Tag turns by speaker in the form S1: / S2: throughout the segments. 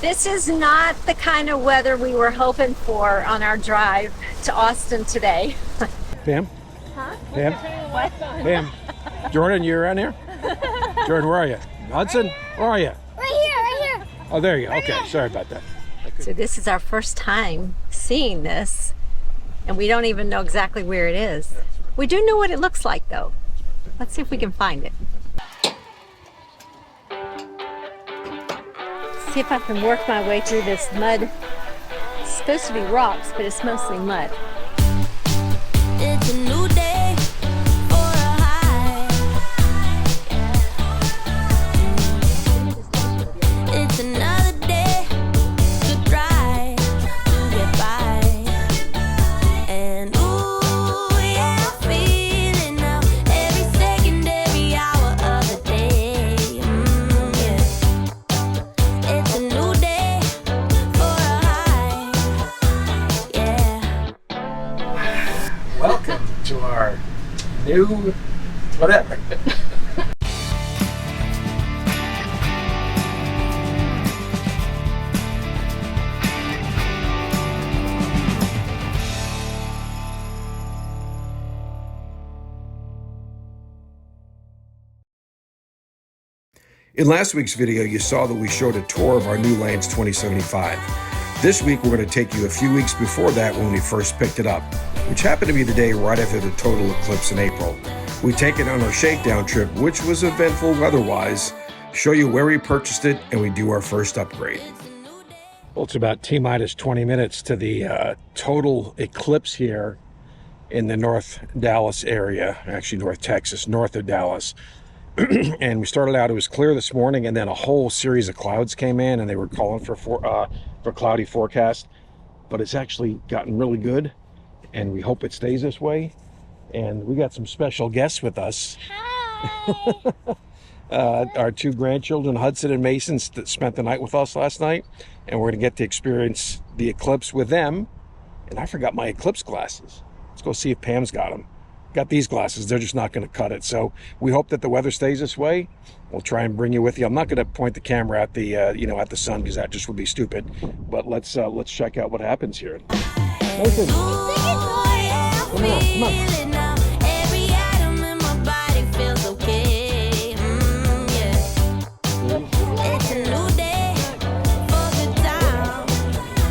S1: This is not the kind of weather we were hoping for on our drive to Austin today.
S2: Pam?
S1: Huh?
S2: Pam?
S1: What?
S2: Pam? Jordan, you around here? Jordan, where are you? Hudson, where are you?
S3: Right here.
S2: Oh, there you go. Okay, sorry about that.
S1: So this is our first time seeing this, and we don't even know exactly where it is. We do know what it looks like, though. Let's see if we can find it. See if I can work my way through this mud. It's supposed to be rocks, but it's mostly mud.
S3: It's a new day for a high. It's another day to try to get by. And ooh, yeah, I feel it now. Every second, every hour of the day. Yeah. It's a new day for a high. Yeah.
S2: Welcome to our new whatever. In last week's video, you saw that we showed a tour of our new Lance 2075. This week, we're going to take you a few weeks before that when we first picked it up, which happened to be the day right after the Total Eclipse in April. We take it on our Shakedown trip, which was eventful weather-wise, show you where we purchased it, and we do our first upgrade. Well, it's about T-minus 20 minutes to the Total Eclipse here in the North Dallas area, actually North Texas, north of Dallas. And we started out, it was clear this morning, and then a whole series of clouds came in, and they were calling for cloudy forecast. But it's actually gotten really good, and we hope it stays this way. And we got some special guests with us.
S3: Hi.
S2: Our two grandchildren, Hudson and Mason, spent the night with us last night, and we're going to get to experience the eclipse with them. And I forgot my eclipse glasses. Let's go see if Pam's got them. Got these glasses, they're just not going to cut it. So we hope that the weather stays this way. We'll try and bring you with you. I'm not going to point the camera at the at the sun, because that just would be stupid. But let's check out what happens here. Mason, come on.
S3: Every atom in my body feels okay. Yeah. It's a new day for the time.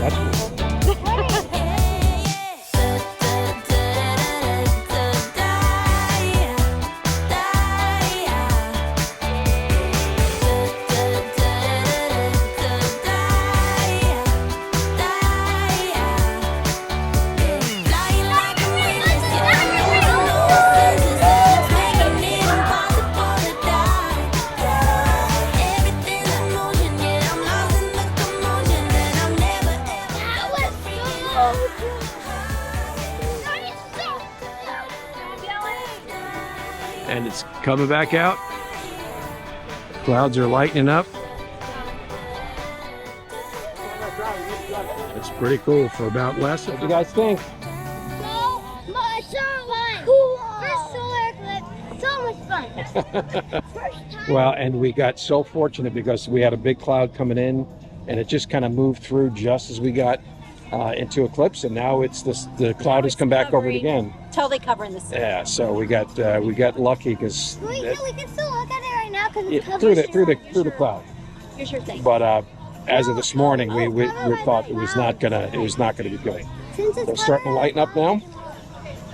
S2: That's cool. And it's coming back out. Clouds are lightening up. It's pretty cool for about less. What do you guys think?
S3: So much fun. Cool. First solar eclipse. So much fun. First time.
S2: Well, and we got so fortunate because we had a big cloud coming in, and it just kind of moved through just as we got into eclipse, and now it's the cloud has come back over it again.
S1: Totally covering the sun.
S2: Yeah, so we got lucky because
S3: We can still look at it right now because it's covered
S2: through the cloud.
S1: Here's your thing.
S2: But as of this morning, we thought it was not gonna be good. They're starting to lighten up now.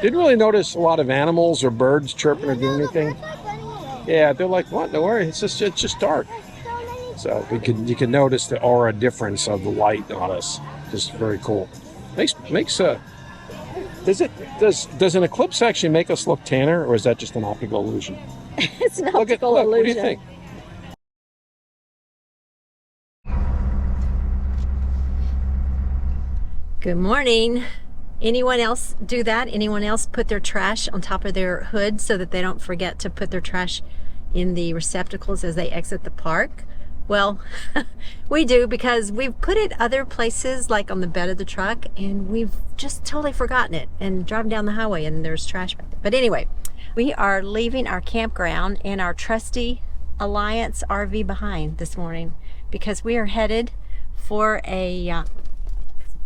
S2: Didn't really notice a lot of animals or birds chirping or doing anything. Yeah, they're like, what? No worry, it's just dark. So you can notice the aura difference of the light on us. Just very cool. Does an eclipse actually make us look tanner, or is that just an optical illusion?
S1: It's an optical illusion.
S2: What do you think?
S1: Good morning. Anyone else do that? Anyone else put their trash on top of their hood so that they don't forget to put their trash in the receptacles as they exit the park? Well, we do, because we've put it other places, like on the bed of the truck, and we've just totally forgotten it and driving down the highway and there's trash back there. But anyway, we are leaving our campground and our trusty Alliance RV behind this morning, because we are headed for a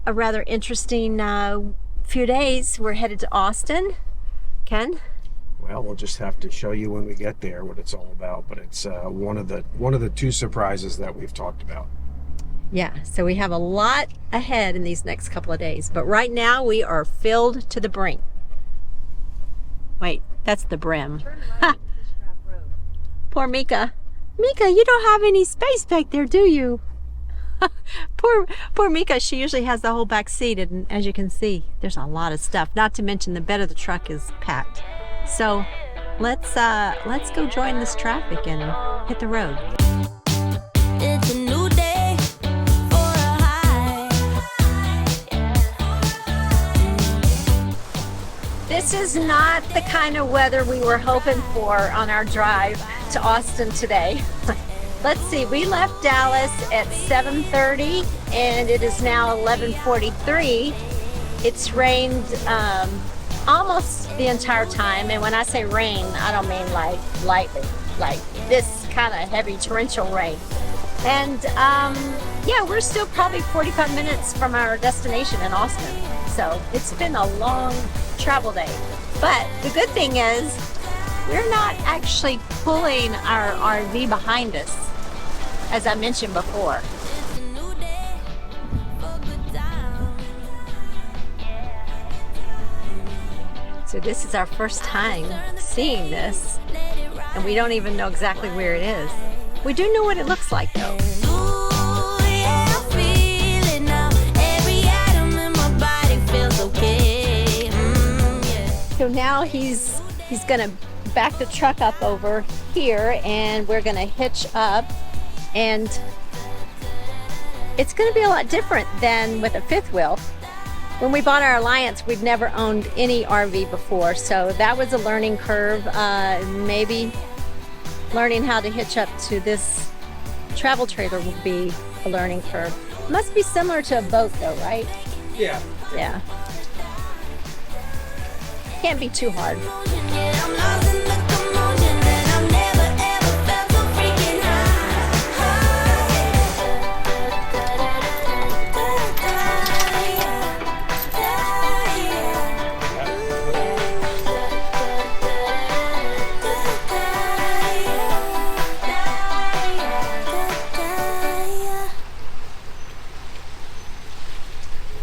S1: rather interesting few days. We're headed to Austin. Ken?
S2: Well, we'll just have to show you when we get there what it's all about, but it's one of the two surprises that we've talked about.
S1: Yeah, so we have a lot ahead in these next couple of days, but right now we are filled to the brink. Wait, that's the brim. Poor Meka. Meka, you don't have any space back there, do you? Poor Meka, she usually has the whole back seat, and as you can see, there's a lot of stuff. Not to mention the bed of the truck is packed. So let's go join this traffic and hit the road.
S3: It's a new day for a high.
S1: This is not the kind of weather we were hoping for on our drive to Austin today. Let's see, we left Dallas at 7:30 and it is now 11:43. It's rained almost the entire time, and when I say rain, I don't mean like lightly, like this kind of heavy torrential rain. And yeah, we're still probably 45 minutes from our destination in Austin. So it's been a long travel day. But the good thing is we're not actually pulling our RV behind us, as I mentioned before.
S3: It's a new day for good times.
S1: So this is our first time seeing this, and we don't even know exactly where it is. We do know what it looks like though.
S3: Ooh, yeah, I feel it now. Every atom in my body feels okay. Yeah.
S1: So now he's gonna back the truck up over here, and we're gonna hitch up, and it's gonna be a lot different than with a fifth wheel. When we bought our Alliance, we'd never owned any RV before, so that was a learning curve. Maybe learning how to hitch up to this travel trailer will be a learning curve. Must be similar to a boat though, right?
S2: Yeah.
S1: Yeah. Can't be too hard.
S3: Yeah, I'm lost in the commotion, and I've never ever felt so freaking high.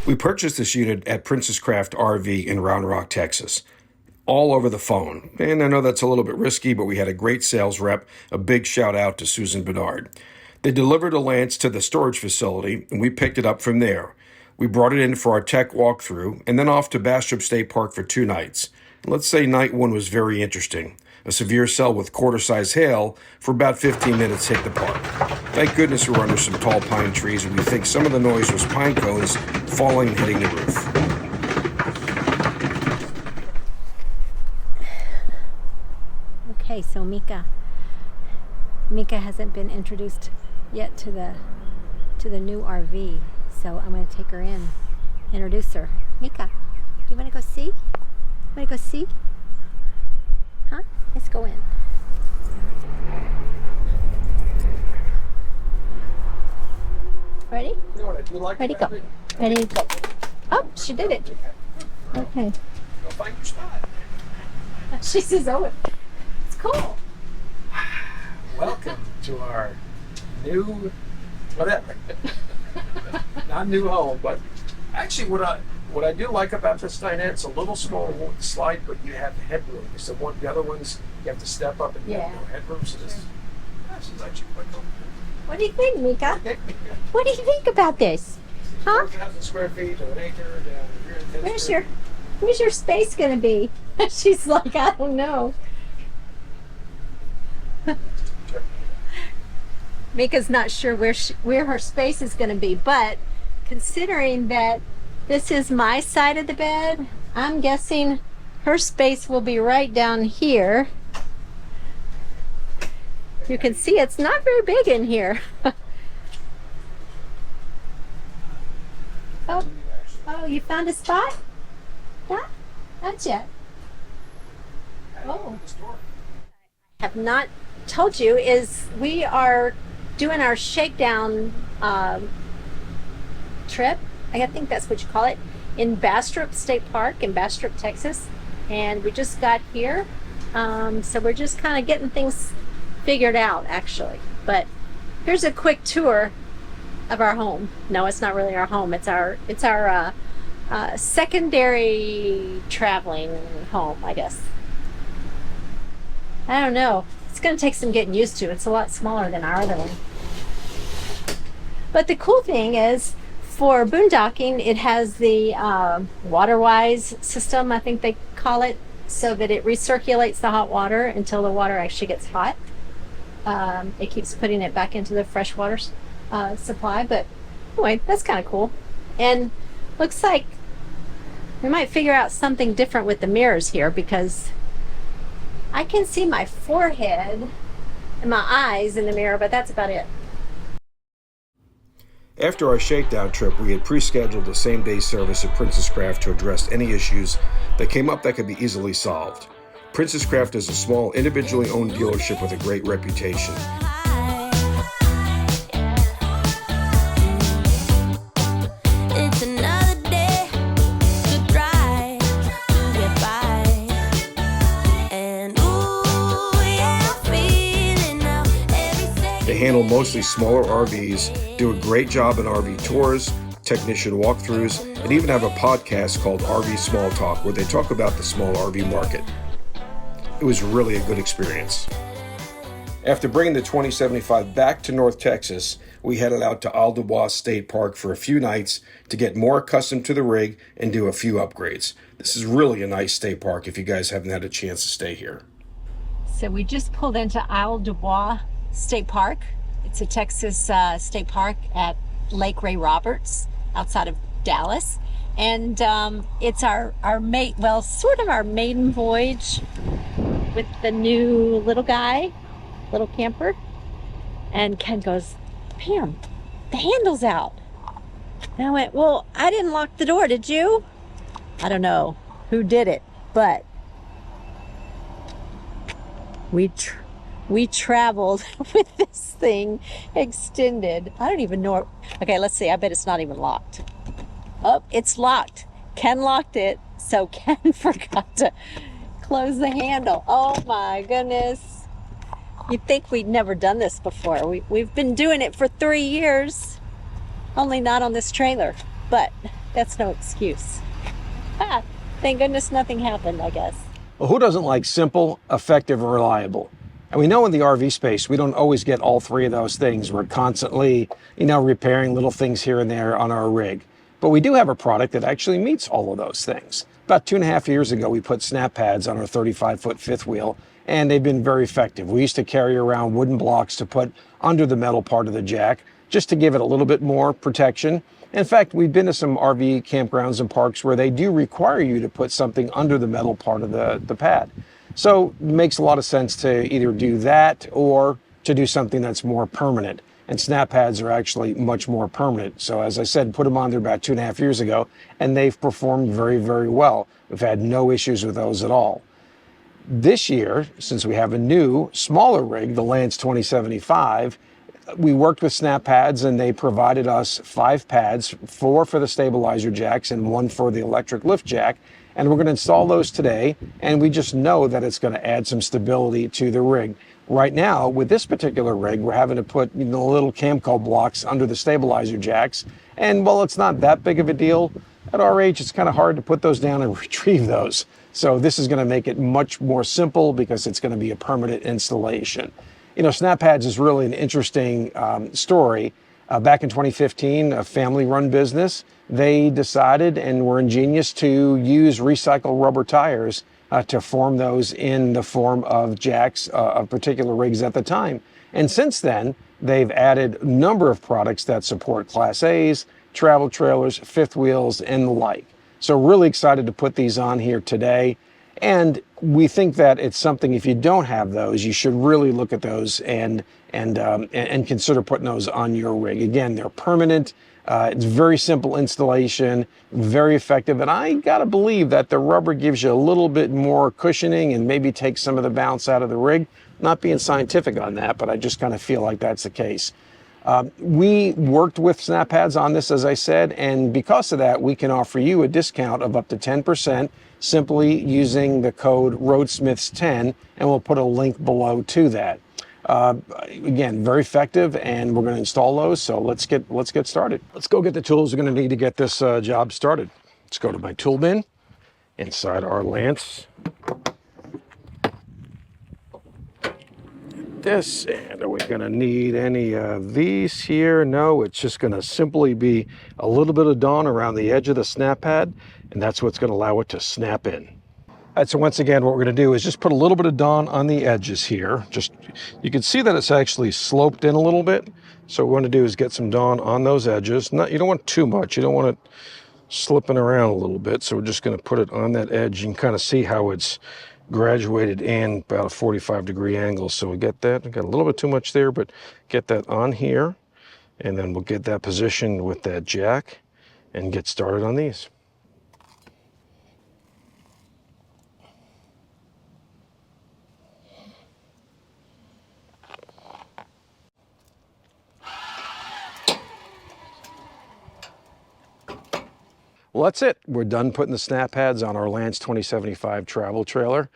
S2: We purchased this unit at Princess Craft RV in Round Rock, Texas. All over the phone. And I know that's a little bit risky, but we had a great sales rep. A big shout out to Susan Bernard. They delivered a Lance to the storage facility, and we picked it up from there. We brought it in for our tech walkthrough, and then off to Bastrop State Park for 2 nights. Let's say night 1 was very interesting. A severe cell with quarter-size hail for about 15 minutes hit the park. Thank goodness we were under some tall pine trees, and we think some of the noise was pine cones falling and hitting the roof.
S1: Okay, so Meka hasn't been introduced yet to the new RV, so I'm going to take her in, introduce her. Meka, do you want to go see? Want to go see? Huh? Let's go in. Ready? Ready, go. Ready, go. Oh, she did it. Okay.
S2: Go find your spot.
S1: She says, oh, it's cool.
S2: Welcome to our new, whatever. Not new home, but actually what I do like about this dinette, it's a little small, it won't slide, but you have headroom. Because the other ones, you have to step up and you have no headroom. So this is actually quite cool.
S1: What do you think, Meka? What do you think about this? Huh?
S2: 4,000 square feet or an acre down here.
S1: Where's your space gonna be? She's like, I don't know. Meka's not sure where her space is gonna be, but considering that this is my side of the bed, I'm guessing her space will be right down here. You can see it's not very big in here. Oh, you found a spot? Huh? Not yet. Oh. Have not told you is we are doing our shakedown trip, I think that's what you call it, in Bastrop State Park in Bastrop, Texas. And we just got here. So we're just kind of getting things figured out, actually. But here's a quick tour of our home. No, it's not really our home. It's our secondary traveling home, I guess. I don't know. It's going to take some getting used to. It's a lot smaller than our other one. But the cool thing is, for boondocking, it has the WaterWise system, I think they call it, so that it recirculates the hot water until the water actually gets hot. It keeps putting it back into the fresh water supply. But anyway, that's kind of cool. And looks like we might figure out something different with the mirrors here, because I can see my forehead and my eyes in the mirror, but that's about it.
S2: After our shakedown trip, we had pre-scheduled a same-day service at Princess Craft to address any issues that came up that could be easily solved. Princess Craft is a small, individually owned dealership with a great reputation.
S3: It's another day to try to get by. And ooh, yeah, I'm feeling now every second.
S2: They handle mostly smaller RVs, do a great job in RV tours, technician walkthroughs, and even have a podcast called RV Small Talk where they talk about the small RV market. It was really a good experience. After bringing the 2075 back to North Texas, we headed out to Isle du Bois State Park for a few nights to get more accustomed to the rig and do a few upgrades. This is really a nice state park if you guys haven't had a chance to stay here.
S1: So we just pulled into Isle du Bois State Park. It's a Texas state park at Lake Ray Roberts outside of Dallas. And it's our sort of our maiden voyage with the new little camper. And Ken goes, "Pam, the handle's out." And I went, "Well, I didn't lock the door, did you?" I don't know who did it, but we traveled with this thing extended. I don't even know. Okay, let's see. I bet it's not even locked. Oh, it's locked. Ken locked it, so Ken forgot to close the handle. Oh my goodness. You'd think we'd never done this before. We've been doing it for 3 years, only not on this trailer, but that's no excuse. Thank goodness nothing happened, I guess.
S4: Well, who doesn't like simple, effective, and reliable? And we know in the RV space, we don't always get all three of those things. We're constantly, repairing little things here and there on our rig. But we do have a product that actually meets all of those things. About 2.5 years ago, we put snap pads on our 35-foot fifth wheel, and they've been very effective. We used to carry around wooden blocks to put under the metal part of the jack, just to give it a little bit more protection. In fact, we've been to some RV campgrounds and parks where they do require you to put something under the metal part of the pad. So it makes a lot of sense to either do that or to do something that's more permanent. And snap pads are actually much more permanent. So as I said, put them on there about 2.5 years ago, and they've performed very, very well. We've had no issues with those at all. This year, since we have a new, smaller rig, the Lance 2075, we worked with snap pads, and they provided us 5 pads, 4 for the stabilizer jacks and 1 for the electric lift jack. And we're going to install those today, and we just know that it's going to add some stability to the rig. Right now, with this particular rig, we're having to put little Camco blocks under the stabilizer jacks. And while it's not that big of a deal, at our age, it's kind of hard to put those down and retrieve those. So this is going to make it much more simple because it's going to be a permanent installation. Snap pads is really an interesting story. Back in 2015, a family-run business, they decided and were ingenious to use recycled rubber tires to form those in the form of jacks of particular rigs at the time. And since then, they've added a number of products that support Class A's, travel trailers, fifth wheels, and the like. So really excited to put these on here today. And we think that it's something, if you don't have those, you should really look at those and consider putting those on your rig. Again, they're permanent. It's very simple installation, very effective. And I got to believe that the rubber gives you a little bit more cushioning and maybe takes some of the bounce out of the rig. Not being scientific on that, but I just kind of feel like that's the case. We worked with snap pads on this, as I said, and because of that, we can offer you a discount of up to 10% simply using the code RoadSMITHS10, and we'll put a link below to that. Again, very effective, and we're going to install those. So let's get started. Let's go get the tools we're going to need to get this job started. Let's go to my tool bin inside our lance. This, and are we going to need any of these here? No, it's just going to simply be a little bit of Dawn around the edge of the snap pad, and that's what's going to allow it to snap in. All right, so once again, what we're going to do is just put a little bit of Dawn on the edges here. Just, you can see that it's actually sloped in a little bit. So what we want to do is get some Dawn on those edges. You don't want too much. You don't want it slipping around a little bit. So we're just going to put it on that edge. You can kind of see how it's graduated in about a 45-degree angle. So we get that. We got a little bit too much there, but get that on here. And then we'll get that positioned with that jack and get started on these. Well, that's it. We're done putting the snap pads on our Lance 2075 travel trailer.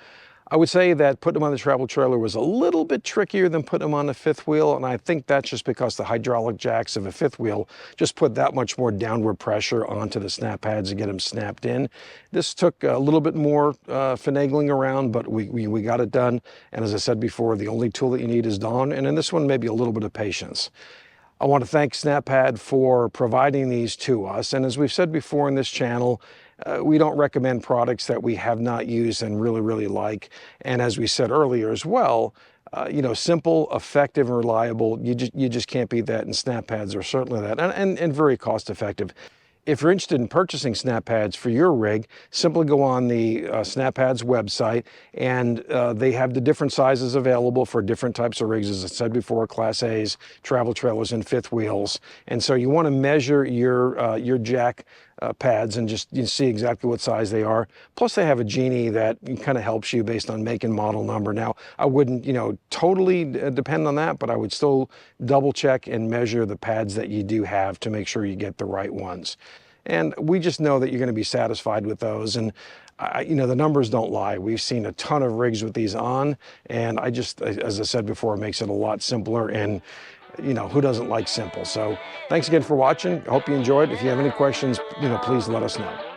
S4: I would say that putting them on the travel trailer was a little bit trickier than putting them on the fifth wheel, and I think that's just because the hydraulic jacks of a fifth wheel just put that much more downward pressure onto the snap pads to get them snapped in. This took a little bit more finagling around, but we got it done. And as I said before, the only tool that you need is Dawn, and in this one, maybe a little bit of patience. I want to thank SnapPad for providing these to us. And as we've said before in this channel, we don't recommend products that we have not used and really like. And as we said earlier as well, you know, simple, effective, and reliable, you just can't beat that. And SnapPads are certainly that, and very cost effective. If you're interested in purchasing snap pads for your rig, simply go on the SnapPads website, and they have the different sizes available for different types of rigs, as I said before, Class A's, travel trailers, and fifth wheels. And so you want to measure your jack pads and just see exactly what size they are. Plus they have a genie that kind of helps you based on make and model number. Now, I wouldn't, you know, totally depend on that, but I would still double check and measure the pads that you do have to make sure you get the right ones. And we just know that you're going to be satisfied with those. And you know, the numbers don't lie. We've seen a ton of rigs with these on, and I just, as I said before, it makes it a lot simpler. And you know, who doesn't like simple? So thanks again for watching. I hope you enjoyed. If you have any questions, you know, please let us know.